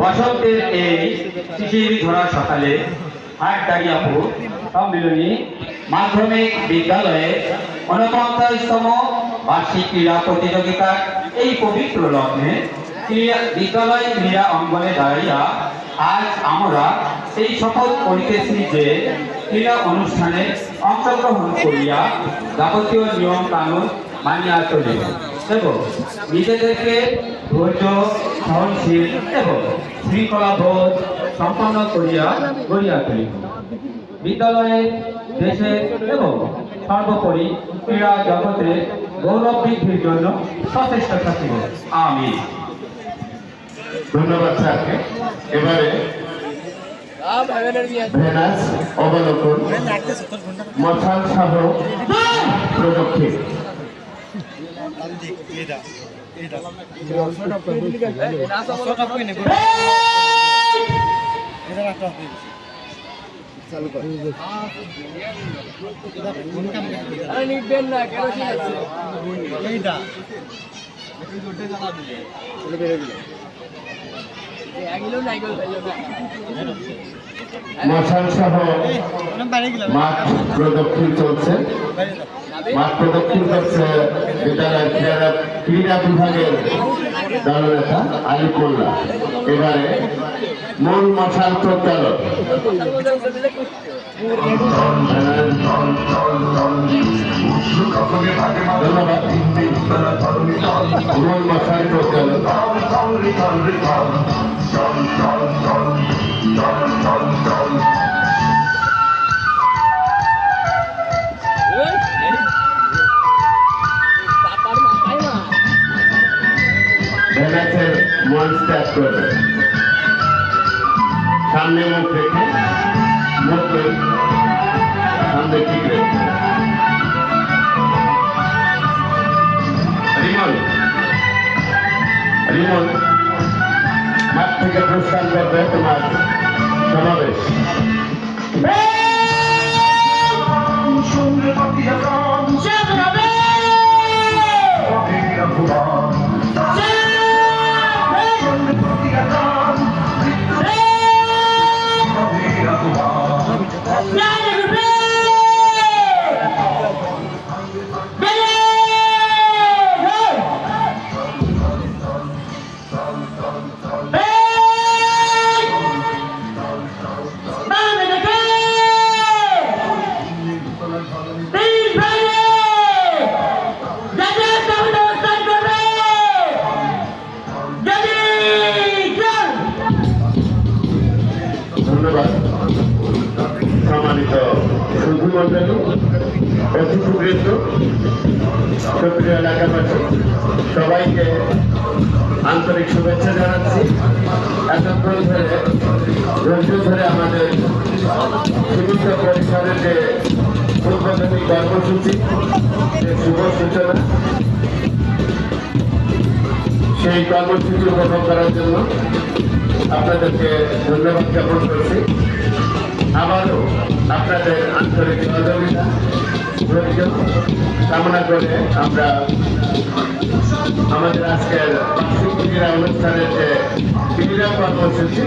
বসন্তের এই শিশির ধরা সকালে হাটদারিয়াপুর সম্মিলনী মাধ্যমিক বিদ্যালয়ে 49তম বার্ষিক ক্রীড়া প্রতিযোগিতার এই পবিত্র লগ্নে বিদ্যালয় ক্রীড়া অঙ্গনে দাঁড়াইয়া আজ আমরা সেই শপথ করিতেছি যে ক্রীড়া অনুষ্ঠানে অংশগ্রহণ করিয়া যাবতীয় নিয়ম কানুন মানিয়া চলিব এবং নিজেদেরকে ধৈর্য সহনশীল এবং শৃঙ্খলাবোধ সম্পন্ন করিয়া গড়িয়া তুলিব। বিদ্যালয়ে দেশে এবং সর্বোপরি ক্রীড়া জগতে গৌরব বৃদ্ধির জন্য সচেষ্ট থাকিব। আমিন। ধন্যবাদ স্যারকে। এবারে ভেনাস অবলোকন মশাল সহ প্রদক্ষিণ মশাল সহ মাঠ প্রদক্ষিণ চলছে। মাঠ প্রদক্ষিণ করছে বিদ্যালয়ের ক্রীড়া বিভাগের দলনেতা আলিফ মোল্লা। এবারে মূল মশাল প্রজ্বালন। ধন্যবাদ। মূল মশাল প্রজ্বালন। ভেনাসের মঞ্চ ত্যাগ করবে। সামনে মুখ রেখে মুখ সামনে ঠিক রেখে রিমন মাঠ থেকে প্রস্থান করবে তোমার সমাবেশ। ধন্যবাদ। সম্মানিত সুধীমণ্ডলী, অতিথিবৃন্দ, সক্রিয় এলাকাবাসী, সবাইকে আন্তরিক শুভেচ্ছা জানাচ্ছি। এতক্ষণ ধৈর্য ধরে আমাদের সীমিত পরিসরের যে উদ্বোধনী কর্মসূচি, যে শুভ সূচনা, সেই কর্মসূচি উপভোগ করার জন্য আপনাদেরকে ধন্যবাদ জ্ঞাপন করছি। আবারও আপনাদের আন্তরিক সহযোগিতা ধৈর্য কামনা করে আমরা আমাদের আজকের বার্ষিক ক্রীড়া অনুষ্ঠানের যে ক্রীড়া কর্মসূচি